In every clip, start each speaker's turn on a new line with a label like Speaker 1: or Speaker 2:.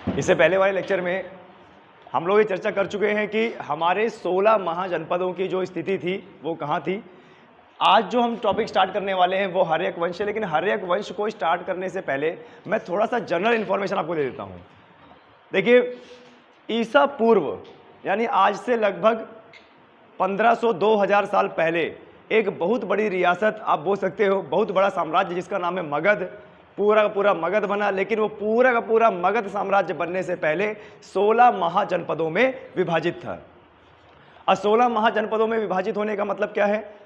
Speaker 1: इससे पहले वाले लेक्चर में हम लोग ये चर्चा कर चुके हैं कि हमारे 16 महाजनपदों की जो स्थिति थी वो कहाँ थी। आज जो हम टॉपिक स्टार्ट करने वाले हैं वो हर्यक वंश है, लेकिन हर्यक वंश को स्टार्ट करने से पहले मैं थोड़ा सा जनरल इन्फॉर्मेशन आपको दे देता हूँ। देखिए, ईसा पूर्व यानी आज से लगभग 1500-2000 साल पहले एक बहुत बड़ी रियासत, आप बोल सकते हो बहुत बड़ा साम्राज्य जिसका नाम है मगध, पूरा का पूरा मगध बना। लेकिन वो पूरा का पूरा मगध साम्राज्य बनने से पहले 16 महाजनपदों में विभाजित था। और 16 महाजनपदों में विभाजित होने का मतलब क्या है?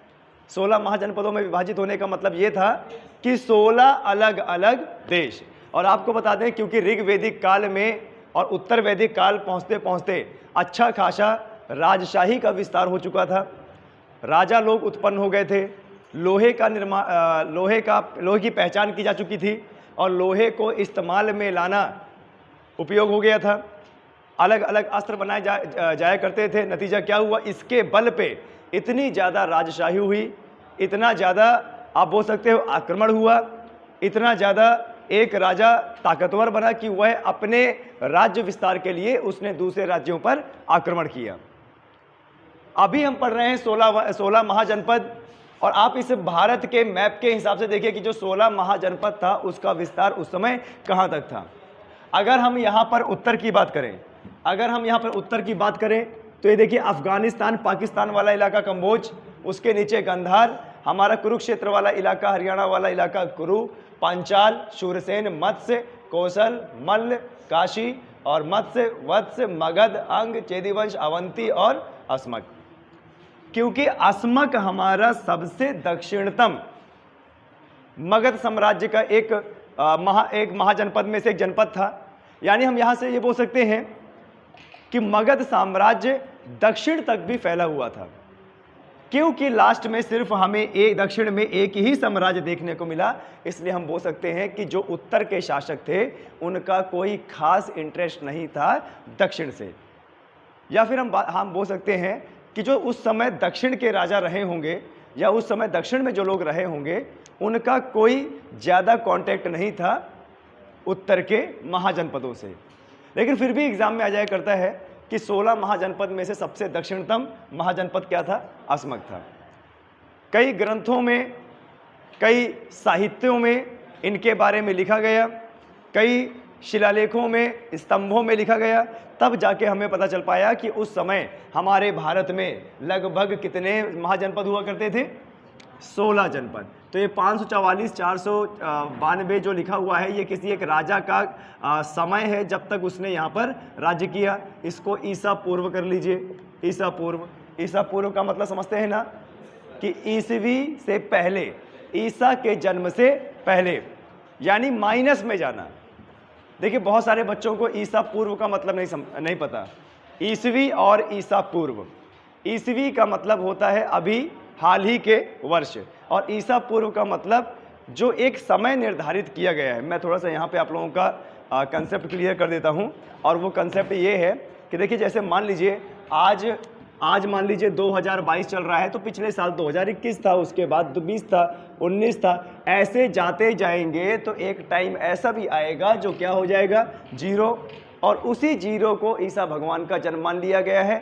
Speaker 1: 16 महाजनपदों में विभाजित होने का मतलब ये था कि 16 अलग अलग देश। और आपको बता दें, क्योंकि ऋग वैदिक काल में और उत्तर वैदिक काल पहुँचते पहुँचते अच्छा खासा राजशाही का विस्तार हो चुका था। राजा लोग उत्पन्न हो गए थे, लोहे की पहचान की जा चुकी थी और लोहे को इस्तेमाल में लाना उपयोग हो गया था। अलग अलग अस्त्र बनाए जाया करते थे। नतीजा क्या हुआ? इसके बल पे इतनी ज़्यादा राजशाही हुई, इतना ज़्यादा आप बोल सकते हो आक्रमण हुआ, इतना ज़्यादा एक राजा ताकतवर बना कि वह अपने राज्य विस्तार के लिए उसने दूसरे राज्यों पर आक्रमण किया। अभी हम पढ़ रहे हैं 16 महाजनपद, और आप इस भारत के मैप के हिसाब से देखिए कि जो 16 महाजनपद था उसका विस्तार उस समय कहाँ तक था। अगर हम यहाँ पर उत्तर की बात करें, तो ये देखिए अफगानिस्तान पाकिस्तान वाला इलाका कंबोज, उसके नीचे गंधार, हमारा कुरुक्षेत्र वाला इलाका, हरियाणा वाला इलाका कुरु, पांचाल, शूरसेन, मत्स्य, कौशल, मल्ल, काशी और मत्स्य, वत्स्य, मगध, अंग, चेदीवंश, अवंती और अस्मक। क्योंकि अस्मक हमारा सबसे दक्षिणतम मगध साम्राज्य का एक महाजनपद में से एक जनपद था। यानी हम यहाँ से ये बोल सकते हैं कि मगध साम्राज्य दक्षिण तक भी फैला हुआ था। क्योंकि लास्ट में सिर्फ हमें दक्षिण में एक ही साम्राज्य देखने को मिला, इसलिए हम बोल सकते हैं कि जो उत्तर के शासक थे उनका कोई खास इंटरेस्ट नहीं था दक्षिण से। या फिर हम बोल सकते हैं कि जो उस समय दक्षिण के राजा रहे होंगे या उस समय दक्षिण में जो लोग रहे होंगे उनका कोई ज़्यादा कांटेक्ट नहीं था उत्तर के महाजनपदों से। लेकिन फिर भी एग्जाम में आ जाया करता है कि 16 महाजनपद में से सबसे दक्षिणतम महाजनपद क्या था? अस्मक था। कई ग्रंथों में, कई साहित्यों में इनके बारे में लिखा गया, कई शिलालेखों में, स्तंभों में लिखा गया, तब जाके हमें पता चल पाया कि उस समय हमारे भारत में लगभग कितने महाजनपद हुआ करते थे? 16 जनपद। तो ये 544-492 जो लिखा हुआ है ये किसी एक राजा का समय है जब तक उसने यहाँ पर राज्य किया। इसको ईसा पूर्व कर लीजिए। ईसा पूर्व का मतलब समझते हैं ना कि ईसवी से पहले, ईसा के जन्म से पहले, यानी माइनस में जाना। देखिए, बहुत सारे बच्चों को ईसा पूर्व का मतलब नहीं पता। ईसवी और ईसा पूर्व, ईसवी का मतलब होता है अभी हाल ही के वर्ष, और ईसा पूर्व का मतलब जो एक समय निर्धारित किया गया है। मैं थोड़ा सा यहाँ पे आप लोगों का कंसेप्ट क्लियर कर देता हूँ, और वो कंसेप्ट ये है कि देखिए, जैसे मान लीजिए आज मान लीजिए 2022 चल रहा है, तो पिछले साल 2021 था, उसके बाद 20 था, 19 था, ऐसे जाते जाएंगे तो एक टाइम ऐसा भी आएगा जो क्या हो जाएगा? जीरो। और उसी जीरो को ईसा भगवान का जन्म मान लिया गया है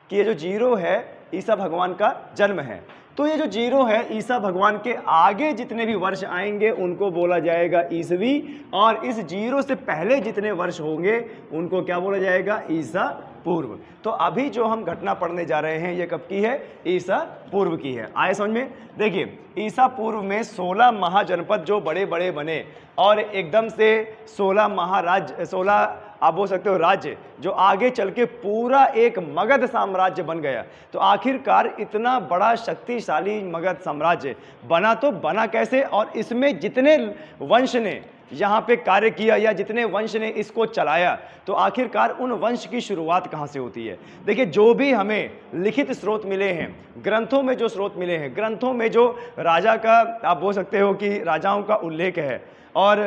Speaker 1: कि ये जो जीरो है ईसा भगवान का जन्म है। तो ये जो जीरो है, ईसा भगवान के आगे जितने भी वर्ष आएंगे उनको बोला जाएगा ईसवी, और इस जीरो से पहले जितने वर्ष होंगे उनको क्या बोला जाएगा? ईसा पूर्व। तो अभी जो हम घटना पढ़ने जा रहे हैं ये कब की है? ईसा पूर्व की है। आए समझ में? देखिए, ईसा पूर्व में 16 महाजनपद जो बड़े बड़े बने, और एकदम से 16 आप बोल सकते हो राज्य, जो आगे चल के पूरा एक मगध साम्राज्य बन गया। तो आखिरकार इतना बड़ा शक्तिशाली मगध साम्राज्य बना, तो बना कैसे? और इसमें जितने वंश ने यहाँ पे कार्य किया या जितने वंश ने इसको चलाया, तो आखिरकार उन वंश की शुरुआत कहाँ से होती है? देखिए, जो भी हमें लिखित स्रोत मिले हैं, ग्रंथों में जो स्रोत मिले हैं, ग्रंथों में जो राजा का, आप बोल सकते हो कि राजाओं का उल्लेख है, और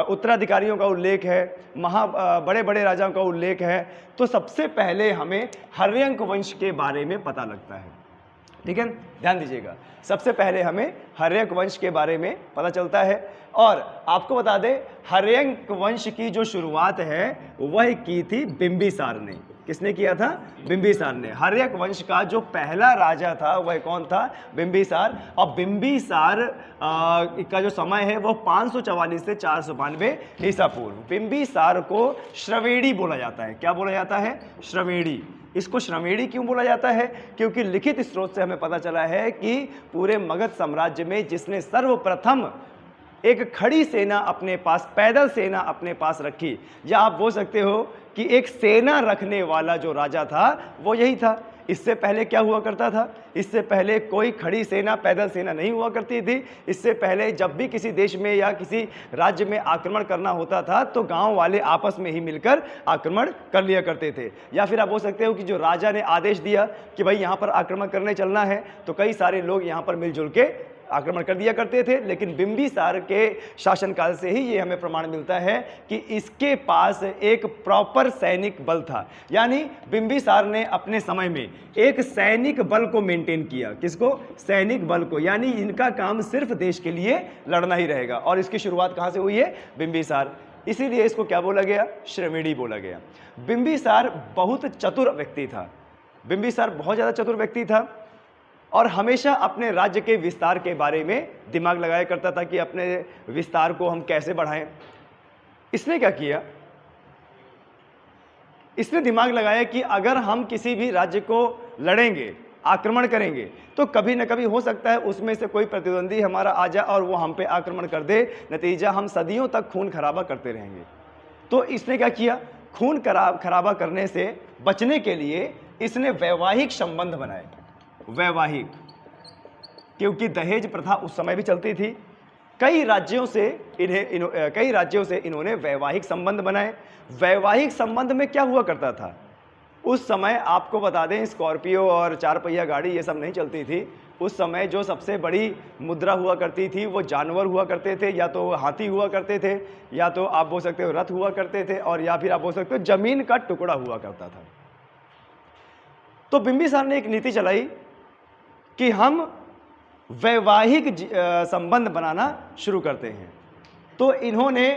Speaker 1: उत्तराधिकारियों का उल्लेख है, बड़े बड़े राजाओं का उल्लेख है, तो सबसे पहले हमें हर्यंक वंश के बारे में पता लगता है। ठीक है, ध्यान दीजिएगा। सबसे पहले हमें हर्यक वंश के बारे में पता चलता है, और आपको बता दें हर्यक वंश की जो शुरुआत है वह की थी बिंबिसार ने। किसने किया था? बिंबिसार ने। हर्यक वंश का जो पहला राजा था वह कौन था? बिंबिसार। और बिंबिसार का जो समय है वो 544 से 492 ईसा पूर्व। बिंबिसार को श्रवेणी बोला जाता है। क्या बोला जाता है? श्रवेणी। इसको श्रवेणी क्यों बोला जाता है? क्योंकि लिखित स्रोत से हमें पता चला है कि पूरे मगध साम्राज्य में जिसने सर्वप्रथम एक खड़ी सेना अपने पास, पैदल सेना अपने पास रखी, या आप बोल सकते हो कि एक सेना रखने वाला जो राजा था वो यही था। इससे पहले क्या हुआ करता था? इससे पहले कोई खड़ी सेना, पैदल सेना नहीं हुआ करती थी। इससे पहले जब भी किसी देश में या किसी राज्य में आक्रमण करना होता था तो गांव वाले आपस में ही मिलकर आक्रमण कर लिया करते थे। या फिर आप बोल सकते हो कि जो राजा ने आदेश दिया कि भाई यहाँ पर आक्रमण करने चलना है तो कई सारे लोग यहाँ पर मिलजुल के आक्रमण कर दिया करते थे। लेकिन बिंबिसार के शासनकाल से ही ये हमें प्रमाण मिलता है कि इसके पास एक प्रॉपर सैनिक बल था। यानी बिंबिसार ने अपने समय में एक सैनिक बल को मेंटेन किया। किसको? सैनिक बल को। यानी इनका काम सिर्फ देश के लिए लड़ना ही रहेगा। और इसकी शुरुआत कहाँ से हुई है? बिंबिसार। इसीलिए इसको क्या बोला गया? श्रवेणी बोला गया। बिंबिसार बहुत चतुर व्यक्ति था। बिंबिसार बहुत ज़्यादा चतुर व्यक्ति था और हमेशा अपने राज्य के विस्तार के बारे में दिमाग लगाया करता था कि अपने विस्तार को हम कैसे बढ़ाएं। इसने क्या किया? इसने दिमाग लगाया कि अगर हम किसी भी राज्य को लड़ेंगे, आक्रमण करेंगे, तो कभी ना कभी हो सकता है उसमें से कोई प्रतिद्वंदी हमारा आ जाए और वो हम पे आक्रमण कर दे। नतीजा हम सदियों तक खून खराबा करते रहेंगे। तो इसने क्या किया? खून खराबा करने से बचने के लिए इसने वैवाहिक संबंध बनाए। वैवाहिक, क्योंकि दहेज प्रथा उस समय भी चलती थी। कई राज्यों से इन्होंने वैवाहिक संबंध बनाए। वैवाहिक संबंध में क्या हुआ करता था? उस समय आपको बता दें स्कॉर्पियो और 4 पहिया गाड़ी ये सब नहीं चलती थी। उस समय जो सबसे बड़ी मुद्रा हुआ करती थी वो जानवर हुआ करते थे, या तो हाथी हुआ करते थे, या तो आप बोल सकते हो रथ हुआ करते थे, और या फिर आप बोल सकते हो जमीन का टुकड़ा हुआ करता था। तो बिंबिसार ने एक नीति चलाई कि हम वैवाहिक संबंध बनाना शुरू करते हैं। तो इन्होंने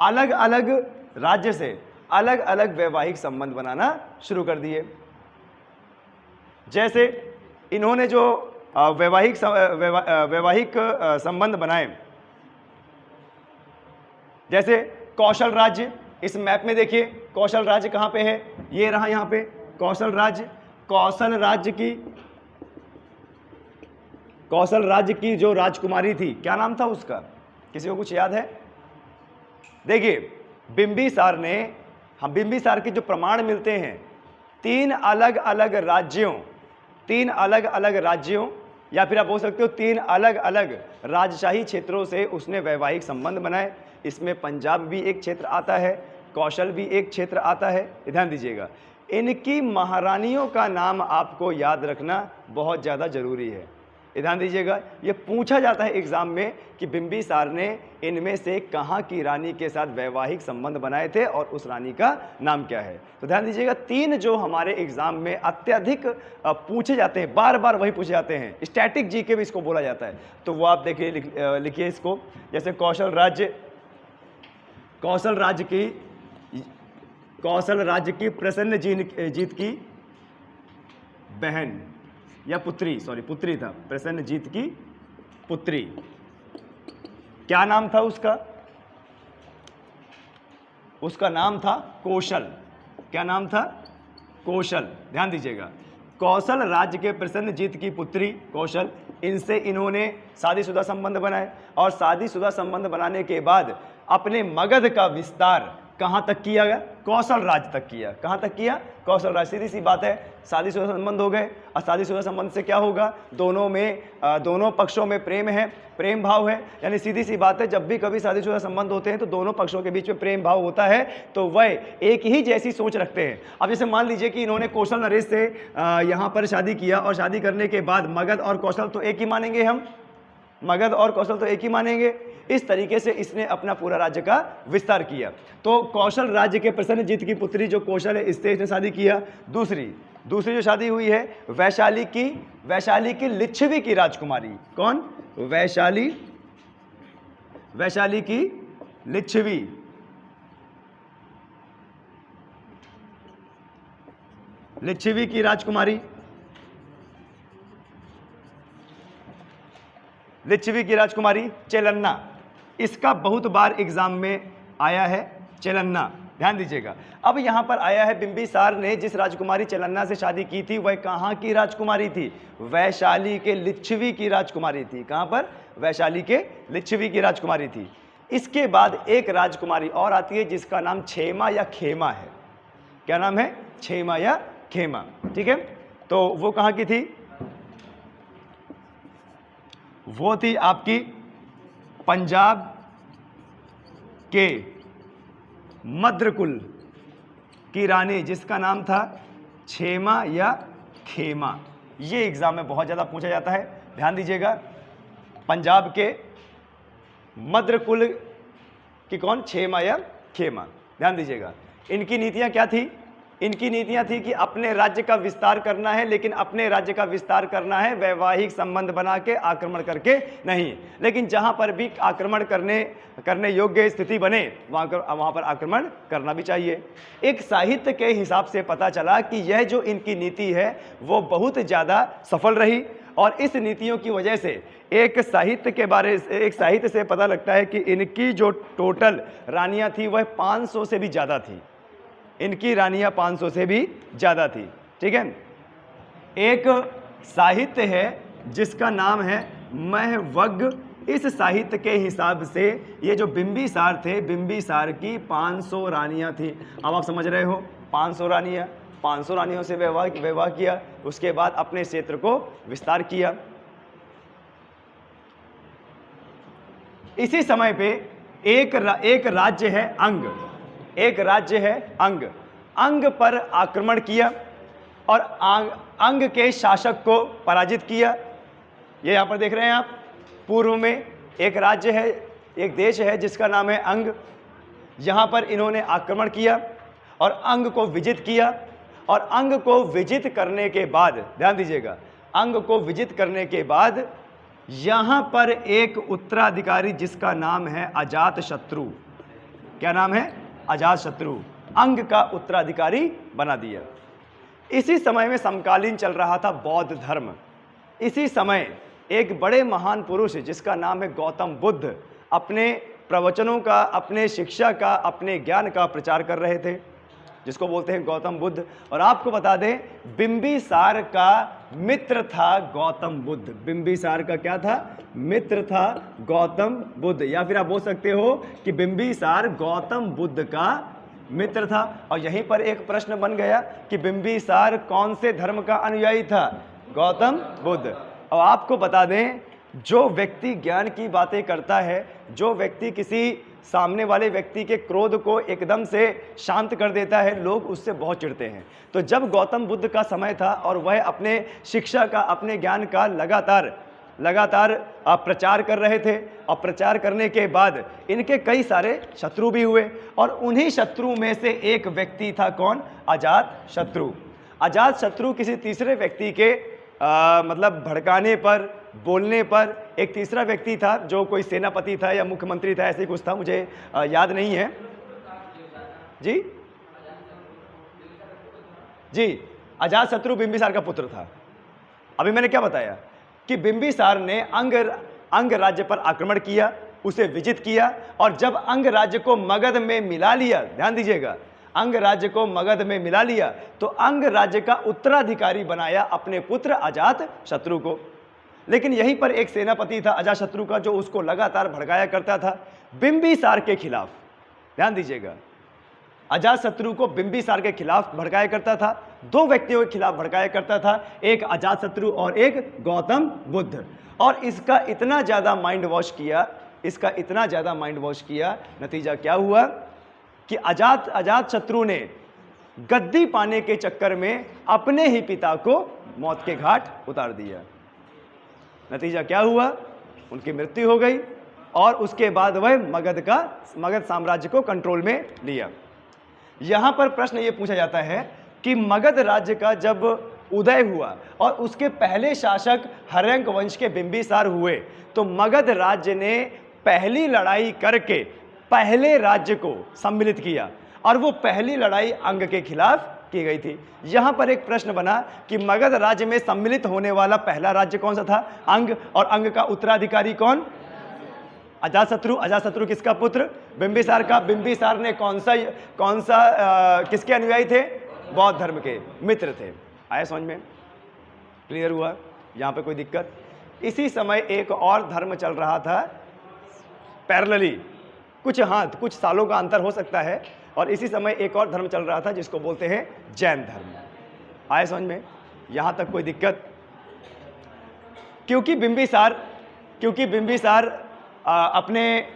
Speaker 1: अलग अलग राज्य से अलग अलग वैवाहिक संबंध बनाना शुरू कर दिए। जैसे इन्होंने जो वैवाहिक संबंध बनाए, जैसे कौशल राज्य। इस मैप में देखिए कौशल राज्य कहाँ पे है? ये रहा यहाँ पे कौशल राज्य। कौशल राज्य की जो राजकुमारी थी, क्या नाम था उसका? किसी को कुछ याद है? देखिए बिंबिसार के जो प्रमाण मिलते हैं, 3 अलग अलग राज्यों या फिर आप बोल सकते हो 3 अलग अलग राजशाही क्षेत्रों से उसने वैवाहिक संबंध बनाए। इसमें पंजाब भी एक क्षेत्र आता है, कौशल भी एक क्षेत्र आता है। ध्यान दीजिएगा, इनकी महारानियों का नाम आपको याद रखना बहुत ज़्यादा जरूरी है। ध्यान दीजिएगा, ये पूछा जाता है एग्जाम में कि बिंबिसार ने इनमें से कहाँ की रानी के साथ वैवाहिक संबंध बनाए थे और उस रानी का नाम क्या है। तो ध्यान दीजिएगा, 3 जो हमारे एग्जाम में अत्यधिक पूछे जाते हैं, बार बार वही पूछे जाते हैं। स्टैटिक जीके भी इसको बोला जाता है। तो वो आप देखिए, लिखिए इसको। जैसे कौशल राज्य की प्रसन्नजीत की बहन या पुत्री था, प्रसन्नजीत की पुत्री। क्या नाम था उसका? उसका नाम था कौशल। क्या नाम था? कौशल। ध्यान दीजिएगा, कौशल राज्य के प्रसन्नजीत की पुत्री कौशल, इनसे इन्होंने शादीशुदा संबंध बनाए। और शादीशुदा संबंध बनाने के बाद अपने मगध का विस्तार कहाँ तक किया गया? कौशल राज्य तक किया। कहाँ तक किया? कौशल राज्य। सीधी सी बात है, शादीशुदा संबंध हो गए। और शादीशुदा संबंध से क्या होगा? दोनों पक्षों में प्रेम है, प्रेम भाव है। यानी सीधी सी बात है, जब भी कभी शादीशुदा संबंध होते हैं तो दोनों पक्षों के बीच में प्रेम भाव होता है, तो वह एक ही जैसी सोच रखते हैं। अब जैसे मान लीजिए कि इन्होंने कौशल नरेश से यहाँ पर शादी किया, और शादी करने के बाद मगध और कौशल तो एक ही मानेंगे हम, मगध और कौशल तो एक ही मानेंगे। इस तरीके से इसने अपना पूरा राज्य का विस्तार किया। तो कौशल राज्य के प्रसन्नजीत की पुत्री जो कौशल है, इससे इसने शादी किया। दूसरी, दूसरी जो शादी हुई है वैशाली की लिच्छवी की राजकुमारी, कौन? वैशाली की लिच्छवी की राजकुमारी, चेलन्ना। इसका बहुत बार एग्जाम में आया है, चेलन्ना, ध्यान दीजिएगा। अब यहां पर आया है बिंबिसार ने जिस राजकुमारी चेलन्ना से शादी की थी वह कहां की राजकुमारी थी? वैशाली के लिच्छवी की राजकुमारी थी। कहां पर? वैशाली के लिच्छवी की राजकुमारी थी। इसके बाद एक राजकुमारी और आती है जिसका नाम क्षेमा या खेमा है। क्या नाम है? क्षेमा या खेमा, ठीक है। तो वो कहां की थी? वो थी आपकी पंजाब के मद्रकुल की रानी जिसका नाम था क्षेमा या खेमा। ये एग्जाम में बहुत ज्यादा पूछा जाता है, ध्यान दीजिएगा। पंजाब के मद्रकुल की कौन? क्षेमा या खेमा, ध्यान दीजिएगा। इनकी नीतियां क्या थी? इनकी नीतियां थी कि अपने राज्य का विस्तार करना है, लेकिन अपने राज्य का विस्तार करना है वैवाहिक संबंध बना के, आक्रमण करके नहीं। लेकिन जहां पर भी आक्रमण करने योग्य स्थिति बने वहां पर आक्रमण करना भी चाहिए। एक साहित्य के हिसाब से पता चला कि यह जो इनकी नीति है वो बहुत ज़्यादा सफल रही, और इस नीतियों की वजह से एक साहित्य से पता लगता है कि इनकी जो टोटल रानियां थी वह 500 से भी ज़्यादा थी। इनकी रानियां 500 से भी ज़्यादा थी, ठीक है। एक साहित्य है जिसका नाम है महवग्ग। इस साहित्य के हिसाब से ये जो बिंबिसार थे, बिंबिसार की 500 रानियां थी। अब आप समझ रहे हो, 500 रानियों से विवाह किया, उसके बाद अपने क्षेत्र को विस्तार किया। इसी समय पे एक राज्य है अंग पर आक्रमण किया और अंग के शासक को पराजित किया। ये यहां पर देख रहे हैं आप। पूर्व में एक राज्य है, एक देश है जिसका नाम है अंग। यहां पर इन्होंने आक्रमण किया और अंग को विजित किया, और अंग को विजित करने के बाद, ध्यान दीजिएगा, अंग को विजित करने के बाद यहां पर एक उत्तराधिकारी जिसका नाम है अजातशत्रु। क्या नाम है? अजातशत्रु। अंग का उत्तराधिकारी बना दिया। इसी समय में समकालीन चल रहा था बौद्ध धर्म। इसी समय एक बड़े महान पुरुष जिसका नाम है गौतम बुद्ध अपने प्रवचनों का, अपने शिक्षा का, अपने ज्ञान का प्रचार कर रहे थे, जिसको बोलते हैं गौतम बुद्ध। और आपको बता दें, बिंबिसार का मित्र था गौतम बुद्ध। बिंबिसार का क्या था? मित्र था गौतम बुद्ध, या फिर आप बोल सकते हो कि बिंबिसार गौतम बुद्ध का मित्र था। और यहीं पर एक प्रश्न बन गया कि बिंबिसार कौन से धर्म का अनुयायी था? गौतम बुद्ध। और आपको बता दें, जो व्यक्ति ज्ञान की बातें करता है, जो व्यक्ति किसी सामने वाले व्यक्ति के क्रोध को एकदम से शांत कर देता है, लोग उससे बहुत चिढ़ते हैं। तो जब गौतम बुद्ध का समय था और वह अपने शिक्षा का, अपने ज्ञान का लगातार प्रचार कर रहे थे, और प्रचार करने के बाद इनके कई सारे शत्रु भी हुए, और उन्हीं शत्रु में से एक व्यक्ति था कौन? अजातशत्रु। अजातशत्रु किसी तीसरे व्यक्ति के मतलब भड़काने पर, बोलने पर, एक तीसरा व्यक्ति था जो कोई सेनापति था या मुख्यमंत्री था, ऐसे कुछ था, मुझे याद नहीं है जी। अजातशत्रु बिंबिसार का पुत्र था। अभी मैंने क्या बताया कि बिंबिसार ने अंग राज्य पर आक्रमण किया, उसे विजित किया, और जब अंग राज्य को मगध में मिला लिया, ध्यान दीजिएगा, अंग राज्य को मगध में मिला लिया, तो अंग राज्य का उत्तराधिकारी बनाया अपने पुत्र अजातशत्रु को। लेकिन यहीं पर एक सेनापति था अजातशत्रु का जो उसको लगातार भड़काया करता था बिंबिसार के खिलाफ। ध्यान दीजिएगा, अजातशत्रु को बिंबिसार के खिलाफ भड़काया करता था। दो व्यक्तियों के खिलाफ भड़काया करता था, एक अजातशत्रु और एक गौतम बुद्ध। और इसका इतना ज़्यादा माइंड वॉश किया, नतीजा क्या हुआ कि अजातशत्रु ने गद्दी पाने के चक्कर में अपने ही पिता को मौत के घाट उतार दिया। नतीजा क्या हुआ? उनकी मृत्यु हो गई, और उसके बाद वह मगध साम्राज्य को कंट्रोल में लिया। यहां पर प्रश्न यह पूछा जाता है कि मगध राज्य का जब उदय हुआ और उसके पहले शासक हर्यंक वंश के बिंबिसार हुए, तो मगध राज्य ने पहली लड़ाई करके पहले राज्य को सम्मिलित किया और वो पहली लड़ाई अंग के खिलाफ की गई थी। यहां पर एक प्रश्न बना कि मगध राज्य में सम्मिलित होने वाला पहला राज्य कौन सा था? अंग। और अंग का उत्तराधिकारी कौन? अजातशत्रु। अजातशत्रु किसका पुत्र? बिंबिसार का। बिंबिसार ने कौन सा किसके अनुयायी थे? बौद्ध धर्म के मित्र थे। आया समझ में? क्लियर हुआ? यहां पे कोई दिक्कत? इसी समय एक और धर्म चल रहा था पैरेलली, कुछ सालों का अंतर हो सकता है, और इसी समय एक और धर्म चल रहा था जिसको बोलते हैं जैन धर्म। आया समझ में? यहां तक कोई दिक्कत? क्योंकि बिंबिसार अपने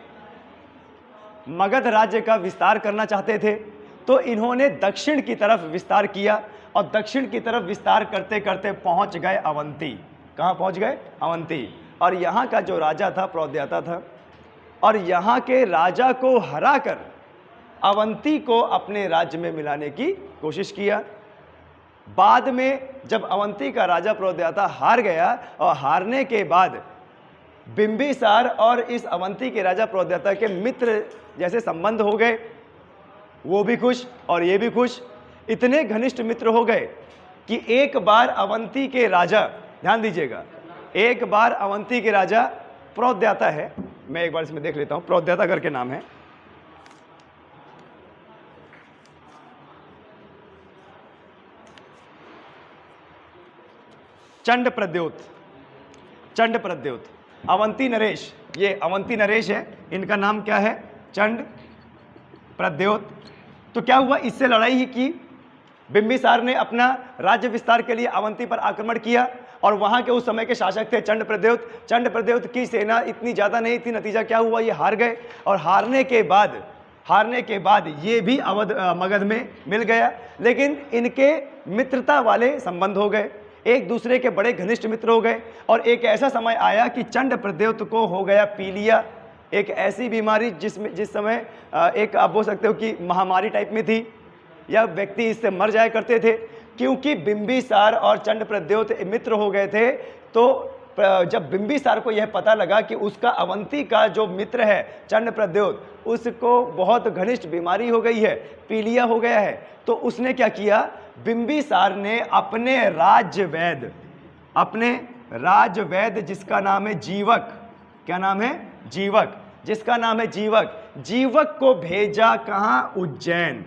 Speaker 1: मगध राज्य का विस्तार करना चाहते थे, तो इन्होंने दक्षिण की तरफ विस्तार किया और दक्षिण की तरफ विस्तार करते करते पहुंच गए अवंती। कहां पहुंच गए? अवंती। और यहां का जो राजा था प्रौद्योता था, और यहां के राजा को हराकर अवंती को अपने राज्य में मिलाने की कोशिश किया। बाद में जब अवंती का राजा प्रौद्योता हार गया और हारने के बाद बिंबिसार और इस अवंती के राजा प्रौद्योता के मित्र जैसे संबंध हो गए, वो भी खुश और ये भी खुश, इतने घनिष्ठ मित्र हो गए कि एक बार अवंती के राजा, ध्यान दीजिएगा, एक बार अवंती के राजा प्रौद्योता है, मैं एक बार इसमें देख लेता हूं, प्रौद्योता करके नाम है, चंड प्रद्योत, अवंती नरेश, ये अवंती नरेश है, इनका नाम क्या है? चंड प्रद्योत। तो क्या हुआ? इससे लड़ाई ही की। बिंबिसार ने अपना राज्य विस्तार के लिए अवंती पर आक्रमण किया और वहां के उस समय के शासक थे चंड प्रद्योत। चंड प्रद्योत की सेना इतनी ज्यादा नहीं थी, नतीजा क्या हुआ? ये हार गए और हारने के बाद ये भी मगध में मिल गया, लेकिन इनके मित्रता वाले संबंध हो गए, एक दूसरे के बड़े घनिष्ठ मित्र हो गए। और एक ऐसा समय आया कि चंड प्रद्योत को हो गया पीलिया, एक ऐसी बीमारी जिस समय एक आप बोल सकते हो कि महामारी टाइप में थी, या व्यक्ति इससे मर जाया करते थे। क्योंकि बिंबिसार और चंड प्रद्योत मित्र हो गए थे, तो जब बिंबिसार को यह पता लगा कि उसका अवंती का जो मित्र है चंड प्रद्योत, उसको बहुत घनिष्ठ बीमारी हो गई है, पीलिया हो गया है, तो उसने क्या किया? बिंबिसार ने अपने राजवैद्य जिसका नाम है जीवक, क्या नाम है? जीवक, जिसका नाम है जीवक को भेजा कहां? उज्जैन।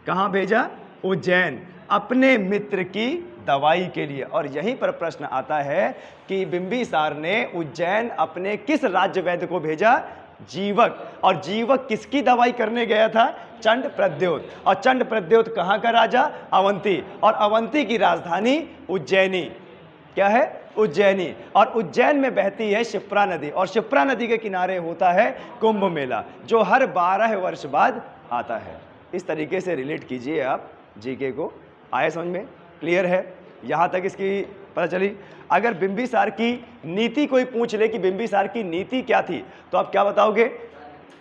Speaker 1: कहां भेजा? उज्जैन, अपने मित्र की दवाई के लिए। और यहीं पर प्रश्न आता है कि बिंबिसार ने उज्जैन अपने किस राज्य वैद्य को भेजा? जीवक। और जीवक किसकी दवाई करने गया था? चंड प्रद्योत। और चंड प्रद्योत कहां का राजा? अवंती। और अवंती की राजधानी उज्जैनी। क्या है? उज्जैनी। और उज्जैन में बहती है शिप्रा नदी, और शिप्रा नदी के किनारे होता है कुंभ मेला, जो हर 12 वर्ष बाद आता है। इस तरीके से रिलेट कीजिए आप जीके को। आए समझ में? क्लियर है? यहां तक इसकी पता चली। अगर बिंबिसार की नीति कोई पूछ ले कि बिंबिसार की नीति क्या थी, तो आप क्या बताओगे?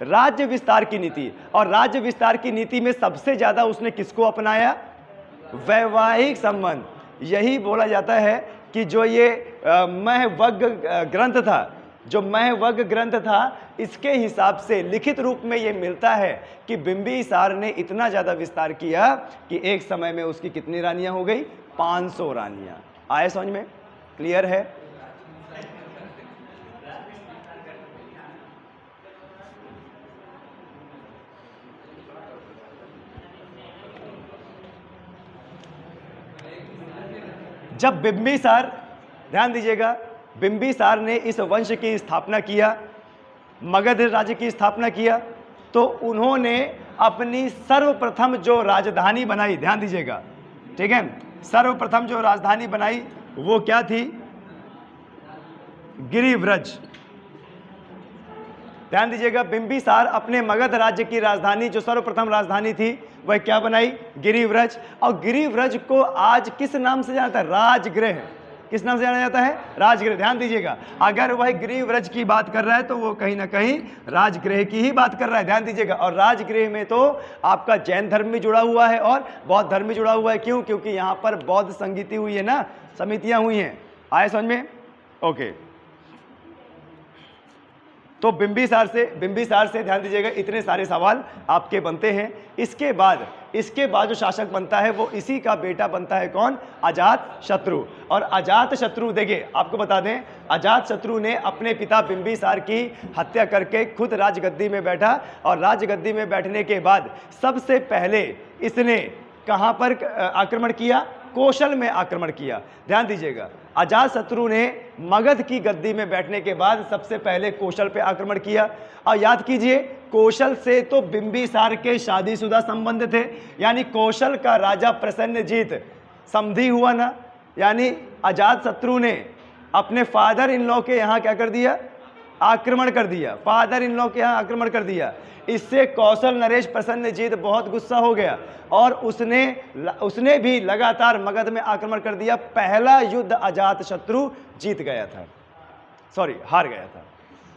Speaker 1: राज्य विस्तार की नीति। और राज्य विस्तार की नीति में सबसे ज्यादा उसने किसको अपनाया? वैवाहिक संबंध। यही बोला जाता है कि जो ये महवग्ग ग्रंथ था, इसके हिसाब से लिखित रूप में ये मिलता है कि बिंबिसार ने इतना ज्यादा विस्तार किया कि एक समय में उसकी कितनी रानियां हो गई? 500 रानियां। आए समझ में? क्लियर है? जब बिंबिसार, ध्यान दीजिएगा, बिंबिसार ने इस वंश की स्थापना किया, मगध राज्य की स्थापना किया, तो उन्होंने अपनी सर्वप्रथम जो राजधानी बनाई, ध्यान दीजिएगा, ठीक है, सर्वप्रथम जो राजधानी बनाई वो क्या थी? गिरिव्रज। ध्यान दीजिएगा, बिंबिसार अपने मगध राज्य की राजधानी, जो सर्वप्रथम राजधानी थी, वह क्या बनाई? गिरिव्रज। और गिरिव्रज को आज किस नाम से जानता है? राजगृह। किस नाम से जाना जाता है? राजगृह। ध्यान दीजिएगा, अगर वह गृह व्रज की बात कर रहा है तो वो कहीं ना कहीं राजगृह की ही बात कर रहा है। ध्यान दीजिएगा, और राजगृह में तो आपका जैन धर्म भी जुड़ा हुआ है और बौद्ध धर्म भी जुड़ा हुआ है। क्यों? क्योंकि यहाँ पर बौद्ध संगीति हुई है ना, समितियां हुई हैं। आए समझ में? ओके, तो बिंबिसार से ध्यान दीजिएगा, इतने सारे सवाल आपके बनते हैं। इसके बाद जो शासक बनता है वो इसी का बेटा बनता है। कौन? अजात शत्रु। और अजात शत्रु, देखिए आपको बता दें, अजात शत्रु ने अपने पिता बिंबिसार की हत्या करके खुद राजगद्दी में बैठा, और राजगद्दी में बैठने के बाद सबसे पहले इसने कहां पर आक्रमण किया? कौशल में आक्रमण किया। ध्यान दीजिएगा, अजात शत्रु ने मगध की गद्दी में बैठने के बाद सबसे पहले कौशल पे आक्रमण किया। और याद कीजिए, कौशल से तो बिंबिसार के शादीशुदा संबंध थे, यानी कौशल का राजा प्रसन्नजीत समधी हुआ ना, यानी अजात शत्रु ने अपने फादर इन लॉ के यहाँ क्या कर दिया? आक्रमण कर दिया। फादर इन लॉ के यहाँ आक्रमण कर दिया। इससे कौशल नरेश प्रसन्नजीत बहुत गुस्सा हो गया और उसने भी लगातार मगध में आक्रमण कर दिया। पहला युद्ध अजात शत्रु जीत गया था, हार गया था।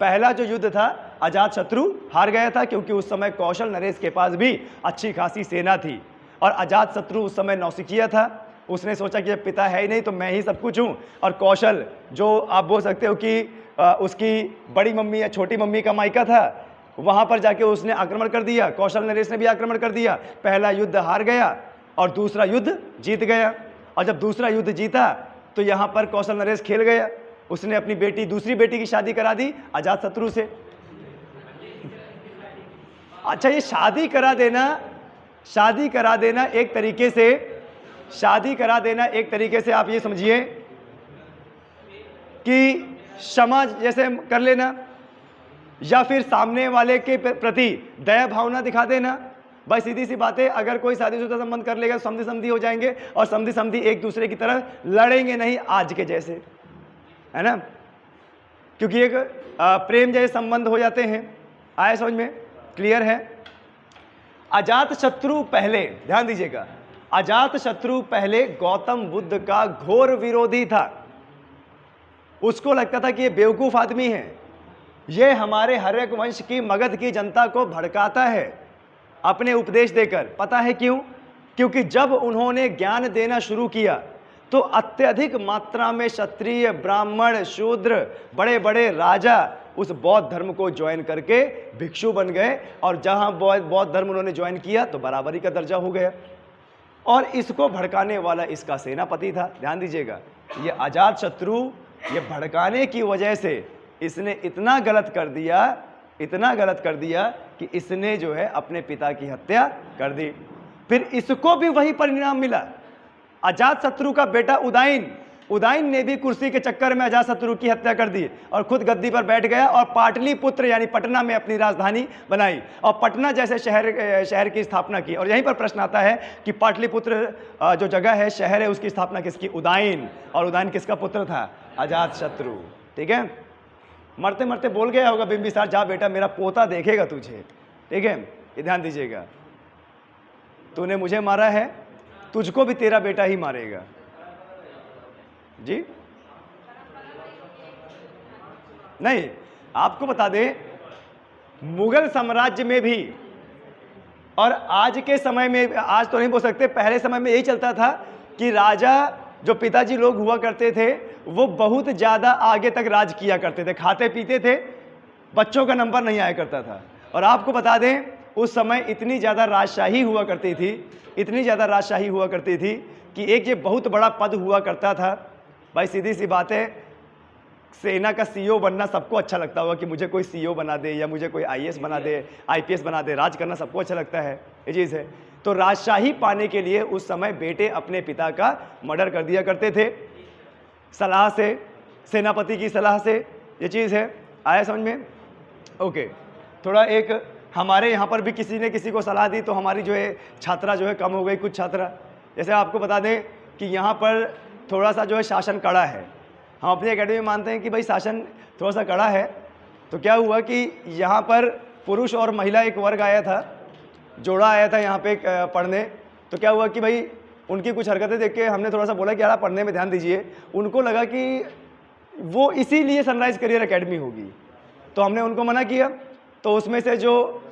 Speaker 1: पहला जो युद्ध था अजात शत्रु हार गया था, क्योंकि उस समय कौशल नरेश के पास भी अच्छी खासी सेना थी और अजात शत्रु उस समय नौसिखिया था। उसने सोचा कि जब पिता है ही नहीं तो मैं ही सब कुछ हूँ। और कौशल, जो आप बोल सकते हो कि उसकी बड़ी मम्मी या छोटी मम्मी का मायका था, वहां पर जाके उसने आक्रमण कर दिया। कौशल नरेश ने भी आक्रमण कर दिया। पहला युद्ध हार गया और दूसरा युद्ध जीत गया। और जब दूसरा युद्ध जीता तो यहां पर कौशल नरेश खेल गया। उसने अपनी दूसरी बेटी की शादी करा दी अजात शत्रु से। अच्छा, ये शादी करा देना एक तरीके से आप ये समझिए कि क्षमा जैसे कर लेना, या फिर सामने वाले के प्रति दया भावना दिखा देना। भाई सीधी सी बात है, अगर कोई शादीशुदा संबंध कर लेगा तो समधी हो जाएंगे, और समधी एक दूसरे की तरह लड़ेंगे नहीं आज के जैसे, है ना, क्योंकि एक प्रेम जैसे संबंध हो जाते हैं। आए समझ में? क्लियर है? अजात शत्रु पहले, ध्यान दीजिएगा, अजात शत्रु पहले गौतम बुद्ध का घोर विरोधी था। उसको लगता था कि ये बेवकूफ आदमी है, ये हमारे हर्यक वंश की मगध की जनता को भड़काता है अपने उपदेश देकर। पता है क्यों? क्योंकि जब उन्होंने ज्ञान देना शुरू किया तो अत्यधिक मात्रा में क्षत्रिय, ब्राह्मण, शूद्र, बड़े बड़े राजा उस बौद्ध धर्म को ज्वाइन करके भिक्षु बन गए, और जहां बौद्ध धर्म उन्होंने ज्वाइन किया तो बराबरी का दर्जा हो गया। और इसको भड़काने वाला इसका सेनापति था। ध्यान दीजिएगा, ये अजात शत्रु, ये भड़काने की वजह से इसने इतना गलत कर दिया कि इसने जो है अपने पिता की हत्या कर दी। फिर इसको भी वही परिणाम मिला। अजात शत्रु का बेटा उदाइन ने भी कुर्सी के चक्कर में अजात शत्रु की हत्या कर दी और खुद गद्दी पर बैठ गया और पाटलिपुत्र यानी पटना में अपनी राजधानी बनाई और पटना जैसे शहर की स्थापना की। और यहीं पर प्रश्न आता है कि पाटलिपुत्र जो जगह है, शहर है, उसकी स्थापना किसकी? उदाइन। और उदाइन किसका पुत्र था? अजात शत्रु। ठीक है, मरते मरते बोल गया होगा बिंबिसार, जा बेटा मेरा पोता देखेगा तुझे। ठीक है, ये ध्यान दीजिएगा, तूने मुझे मारा है, तुझको भी तेरा बेटा ही मारेगा। जी नहीं, आपको बता दें, मुगल साम्राज्य में भी और आज के समय में, आज तो नहीं बोल सकते, पहले समय में यही चलता था कि राजा जो पिताजी लोग हुआ करते थे वो बहुत ज़्यादा आगे तक राज किया करते थे, खाते पीते थे, बच्चों का नंबर नहीं आया करता था। और आपको बता दें, उस समय इतनी ज़्यादा राजशाही हुआ करती थी कि एक ये बहुत बड़ा पद हुआ करता था। भाई सीधी सी बात है, सेना का सीईओ बनना सबको अच्छा लगता होगा कि मुझे कोई सीईओ बना दे या मुझे कोई आईएएस बना दे, आईपीएस बना दे, राज करना सबको अच्छा लगता है, ये चीज़ है। तो राजशाही पाने के लिए उस समय बेटे अपने पिता का मर्डर कर दिया करते थे, सलाह से, सेनापति की सलाह से, ये चीज़ है। आया समझ में? ओके, थोड़ा एक हमारे यहाँ पर भी किसी ने किसी को सलाह दी तो हमारी जो है छात्रा जो है कम हो गई, कुछ छात्रा। जैसे आपको बता दें कि यहाँ पर थोड़ा सा जो है शासन कड़ा है, हम अपनी एकेडमी में मानते हैं कि भाई शासन थोड़ा सा कड़ा है। तो क्या हुआ कि यहाँ पर पुरुष और महिला एक वर्ग आया था, जोड़ा आया था यहाँ पे पढ़ने। तो क्या हुआ कि भाई उनकी कुछ हरकतें देख के हमने थोड़ा सा बोला कि यार आप पढ़ने में ध्यान दीजिए। उनको लगा कि वो इसीलिए सनराइज करियर एकेडमी होगी, तो हमने उनको मना किया। तो उसमें से जो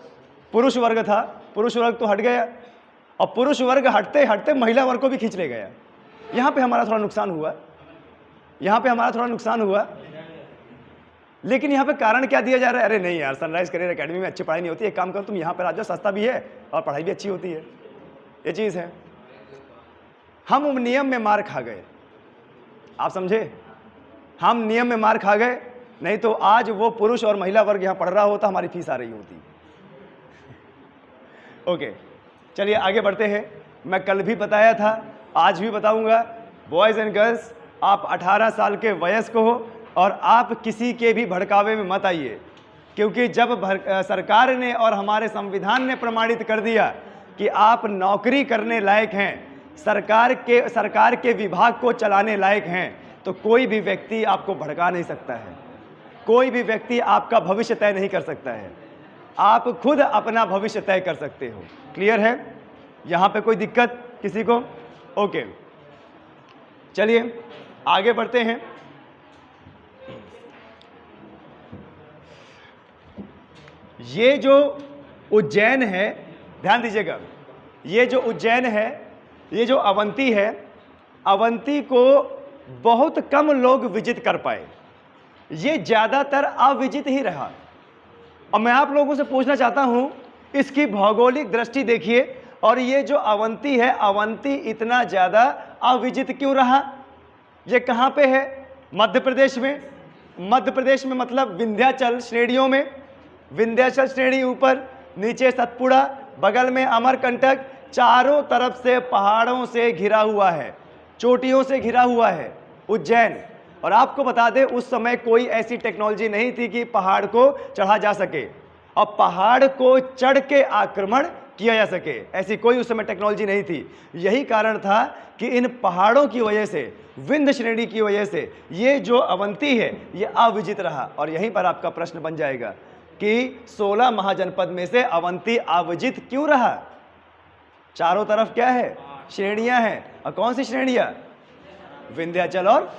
Speaker 1: पुरुष वर्ग था, पुरुष वर्ग तो हट गया, और पुरुष वर्ग हटते हटते महिला वर्ग को भी खींच ले गया। यहाँ पे हमारा थोड़ा नुकसान हुआ, यहाँ पे हमारा थोड़ा नुकसान हुआ। लेकिन यहाँ पे कारण क्या दिया जा रहा है? अरे नहीं यार, सनराइज करियर एकेडमी में अच्छी पढ़ाई नहीं होती, एक काम करो तुम यहाँ पर आ जाओ, सस्ता भी है और पढ़ाई भी अच्छी होती है। ये चीज़ है। हम नियम में मार खा गए, आप समझे, हम नियम में मार खा गए, नहीं तो आज वो पुरुष और महिला वर्ग यहाँ पढ़ रहा होता, हमारी फीस आ रही होती। ओके, चलिए आगे बढ़ते हैं। मैं कल भी बताया था, आज भी बताऊंगा, बॉयज़ एंड गर्ल्स, आप 18 साल के वयस्क हो और आप किसी के भी भड़कावे में मत आइए, क्योंकि जब सरकार ने और हमारे संविधान ने प्रमाणित कर दिया कि आप नौकरी करने लायक हैं, सरकार के विभाग को चलाने लायक हैं, तो कोई भी व्यक्ति आपको भड़का नहीं सकता है, कोई भी व्यक्ति आपका भविष्य तय नहीं कर सकता है। आप खुद अपना भविष्य तय कर सकते हो। क्लियर है? यहाँ पे कोई दिक्कत किसी को? ओके, चलिए आगे बढ़ते हैं। ये जो उज्जैन है, ध्यान दीजिएगा, ये जो उज्जैन है, ये जो अवंती है, अवंती को बहुत कम लोग विजिट कर पाए, ये ज़्यादातर अविजित ही रहा। और मैं आप लोगों से पूछना चाहता हूं, इसकी भौगोलिक दृष्टि देखिए, और ये जो अवंती है, अवंती इतना ज़्यादा अविजित क्यों रहा? ये कहाँ पे है? मध्य प्रदेश में। मध्य प्रदेश में मतलब विंध्याचल श्रेणियों में, विंध्याचल श्रेणी ऊपर, नीचे सतपुड़ा, बगल में अमरकंटक, चारों तरफ से पहाड़ों से घिरा हुआ है, चोटियों से घिरा हुआ है उज्जैन। और आपको बता दें, उस समय कोई ऐसी टेक्नोलॉजी नहीं थी कि पहाड़ को चढ़ा जा सके और पहाड़ को चढ़ के आक्रमण किया जा सके, ऐसी कोई उस समय टेक्नोलॉजी नहीं थी। यही कारण था कि इन पहाड़ों की वजह से, विंध्य श्रेणी की वजह से ये जो अवंती है ये अविजित रहा। और यहीं पर आपका प्रश्न बन जाएगा कि 16 महाजनपद में से अवंती अविजित क्यों रहा? चारों तरफ क्या है? श्रेणियां हैं। और कौन सी श्रेणियां? विंध्याचल और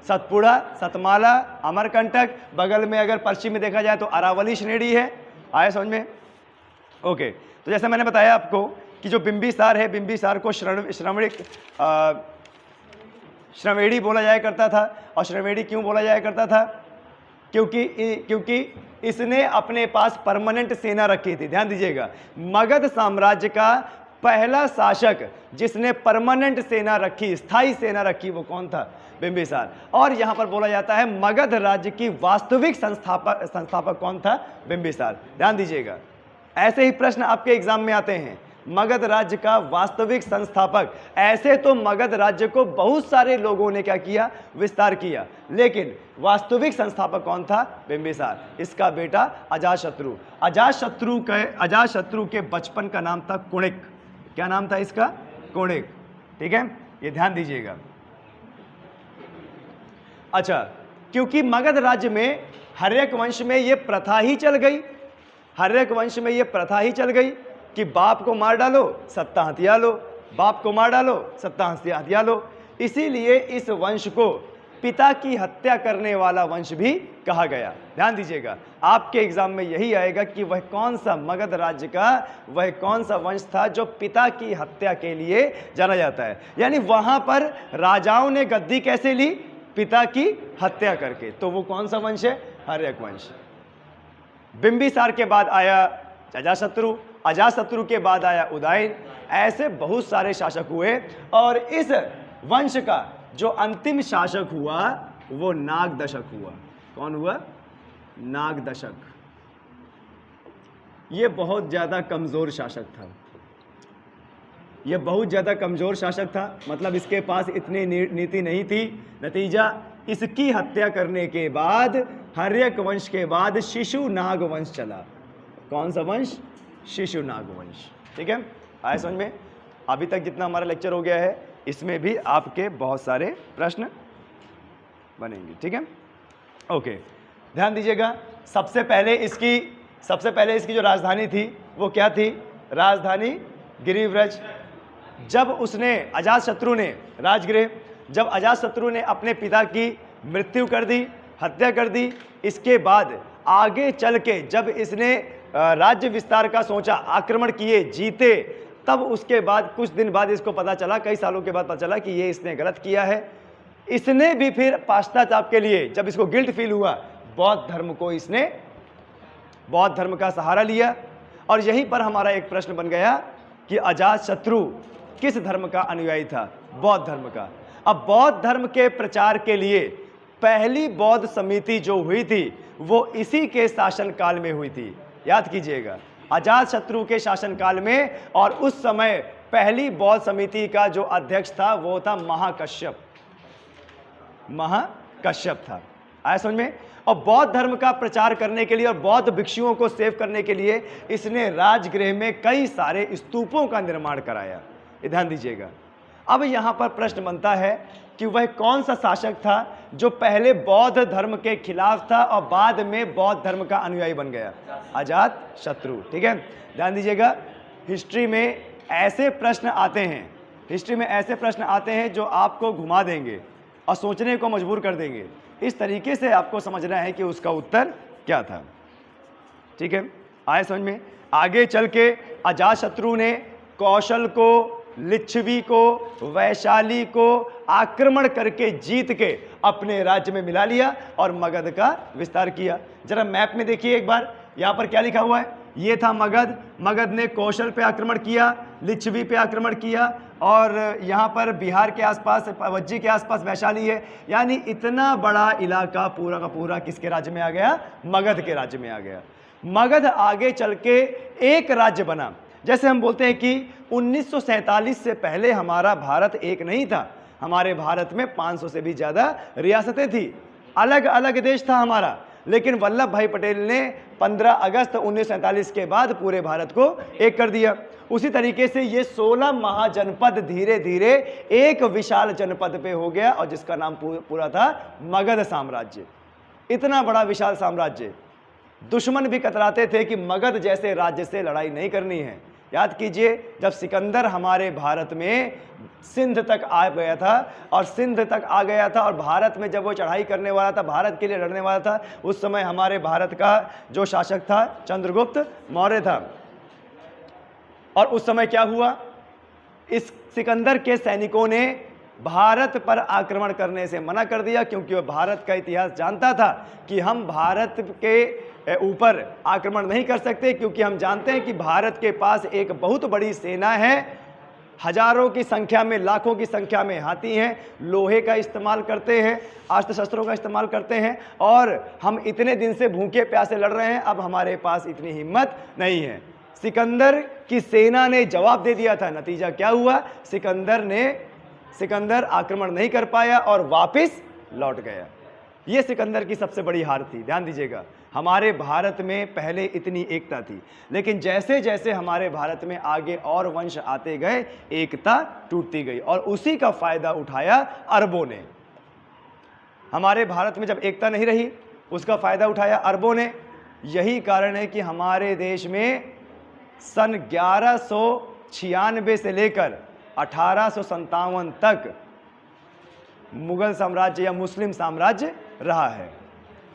Speaker 1: सतपुड़ा, सतमाला, अमरकंटक, बगल में अगर पश्चिम में देखा जाए तो अरावली श्रेणी है। आया समझ में? ओके, तो जैसे मैंने बताया आपको कि जो बिंबिसार है, बिंबिसार को श्रवणेड़ी बोला जाया करता था। और श्रवणेड़ी क्यों बोला जाया करता था? क्योंकि इसने अपने पास परमानेंट सेना रखी थी। ध्यान दीजिएगा, मगध साम्राज्य का पहला शासक जिसने परमानेंट सेना रखी, स्थायी सेना रखी, वो कौन था? बिंबिसार। और यहां पर बोला जाता है मगध राज्य की वास्तविक संस्थापक कौन था? बिंबिसार। ध्यान दीजिएगा, ऐसे ही प्रश्न आपके एग्जाम में आते हैं। मगध राज्य का वास्तविक संस्थापक, ऐसे तो मगध राज्य को बहुत सारे लोगों ने क्या किया? विस्तार किया, लेकिन वास्तविक संस्थापक कौन था? बिंबिसार। इसका बेटा अजातशत्रु। अजातशत्रु के बचपन का नाम था कुणिक। क्या नाम था इसका? कुणिक। ठीक है, ये ध्यान दीजिएगा। अच्छा, क्योंकि मगध राज्य में हर्यक वंश में ये प्रथा ही चल गई, हर्यक वंश में ये प्रथा ही चल गई कि बाप को मार डालो, सत्ता हथिया लो, बाप को मार डालो, सत्ता हथिया लो। इसीलिए इस वंश को पिता की हत्या करने वाला वंश भी कहा गया। ध्यान दीजिएगा, आपके एग्जाम में यही आएगा कि वह कौन सा मगध राज्य का वह कौन सा वंश था जो पिता की हत्या के लिए जाना जाता है। यानी वहां पर राजाओं ने गद्दी कैसे ली? पिता की हत्या करके। तो वो कौन सा वंश है? हर्यक वंश। बिंबिसार के बाद आया अजातशत्रु, अजातशत्रु के बाद आया उदयन। ऐसे बहुत सारे शासक हुए और इस वंश का जो अंतिम शासक हुआ वो नागदशक हुआ। कौन हुआ? नागदशक। ये बहुत ज्यादा कमजोर शासक था, ये बहुत ज्यादा कमजोर शासक था, मतलब इसके पास इतनी नीति नहीं थी। नतीजा, इसकी हत्या करने के बाद हर्यक वंश के बाद शिशुनाग वंश चला। कौन सा वंश? शिशुनाग वंश। ठीक है, आया समझ में? अभी तक जितना हमारा लेक्चर हो गया है इसमें भी आपके बहुत सारे प्रश्न बनेंगे। ठीक है, ओके, ध्यान दीजिएगा। सबसे पहले इसकी जो राजधानी थी वो क्या थी? राजधानी गिरिव्रज। जब उसने अजातशत्रु ने राजगृह, जब अजातशत्रु ने अपने पिता की मृत्यु कर दी, हत्या कर दी, इसके बाद आगे चल के जब इसने राज्य विस्तार का सोचा, आक्रमण किए, जीते, तब उसके बाद कुछ दिन बाद इसको पता चला, कई सालों के बाद पता चला कि ये इसने गलत किया है। इसने भी फिर पश्चाताप के लिए, जब इसको गिल्ट फील हुआ, बौद्ध धर्म को इसने, बौद्ध धर्म का सहारा लिया। और यहीं पर हमारा एक प्रश्न बन गया कि अजातशत्रु किस धर्म का अनुयायी था? बौद्ध धर्म का। अब बौद्ध धर्म के प्रचार के लिए पहली बौद्ध समिति जो हुई थी वो इसी के शासनकाल में हुई थी, याद कीजिएगा, अजातशत्रु के शासनकाल में। और उस समय पहली बौद्ध समिति का जो अध्यक्ष था वो था महाकश्यप, महाकश्यप था। आया समझ में? और बौद्ध धर्म का प्रचार करने के लिए और बौद्ध भिक्षुओं को सेव करने के लिए इसने राजगृह में कई सारे स्तूपों का निर्माण कराया। ध्यान दीजिएगा। अब यहाँ पर प्रश्न बनता है कि वह कौन सा शासक था जो पहले बौद्ध धर्म के खिलाफ था और बाद में बौद्ध धर्म का अनुयायी बन गया? अजातशत्रु। ठीक है, ध्यान दीजिएगा। हिस्ट्री में ऐसे प्रश्न आते हैं, हिस्ट्री में ऐसे प्रश्न आते हैं जो आपको घुमा देंगे और सोचने को मजबूर कर देंगे। इस तरीके से आपको समझना है कि उसका उत्तर क्या था। ठीक है, आए समझ में? आगे चल के अजातशत्रु ने कौशल को, लिच्छवी को, वैशाली को आक्रमण करके जीत के अपने राज्य में मिला लिया और मगध का विस्तार किया। जरा मैप में देखिए एक बार, यहाँ पर क्या लिखा हुआ है? ये था मगध। मगध ने कौशल पे आक्रमण किया, लिच्छवी पे आक्रमण किया, और यहाँ पर बिहार के आसपास, वज्जी के आसपास वैशाली है। यानी इतना बड़ा इलाका पूरा का पूरा किसके राज्य में आ गया? मगध के राज्य में आ गया। मगध आगे चल के एक राज्य बना। जैसे हम बोलते हैं कि 1947 से पहले हमारा भारत एक नहीं था, हमारे भारत में 500 से भी ज़्यादा रियासतें थी, अलग अलग देश था हमारा। लेकिन वल्लभ भाई पटेल ने 15 अगस्त 1947 के बाद पूरे भारत को एक कर दिया। उसी तरीके से ये 16 महाजनपद धीरे धीरे एक विशाल जनपद पे हो गया और जिसका नाम पूरा था मगध साम्राज्य। इतना बड़ा विशाल साम्राज्य, दुश्मन भी कतराते थे कि मगध जैसे राज्य से लड़ाई नहीं करनी है। याद कीजिए, जब सिकंदर हमारे भारत में सिंध तक आ गया था, और सिंध तक आ गया था और भारत में जब वो चढ़ाई करने वाला था, भारत के लिए लड़ने वाला था, उस समय हमारे भारत का जो शासक था चंद्रगुप्त मौर्य था। और उस समय क्या हुआ? इस सिकंदर के सैनिकों ने भारत पर आक्रमण करने से मना कर दिया, क्योंकि वह भारत का इतिहास जानता था कि हम भारत के ऊपर आक्रमण नहीं कर सकते, क्योंकि हम जानते हैं कि भारत के पास एक बहुत बड़ी सेना है, हजारों की संख्या में, लाखों की संख्या में हाथी हैं, लोहे का इस्तेमाल करते हैं, अस्त्र शस्त्रों का इस्तेमाल करते हैं, और हम इतने दिन से भूखे प्यासे लड़ रहे हैं, अब हमारे पास इतनी हिम्मत नहीं है। सिकंदर की सेना ने जवाब दे दिया था। नतीजा क्या हुआ? सिकंदर आक्रमण नहीं कर पाया और वापस लौट गया। यह सिकंदर की सबसे बड़ी हार थी। ध्यान दीजिएगा, हमारे भारत में पहले इतनी एकता थी, लेकिन जैसे जैसे हमारे भारत में आगे और वंश आते गए, एकता टूटती गई, और उसी का फायदा उठाया अरबों ने। हमारे भारत में जब एकता नहीं रही, उसका फायदा उठाया अरबों ने। यही कारण है कि हमारे देश में सन 1196 से लेकर 1857 तक मुगल साम्राज्य या मुस्लिम साम्राज्य रहा है।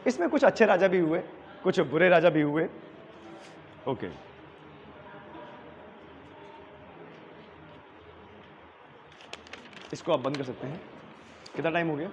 Speaker 1: इसमें कुछ अच्छे राजा भी हुए, कुछ बुरे राजा भी हुए। ओके, इसको आप बंद कर सकते हैं। कितना टाइम हो गया?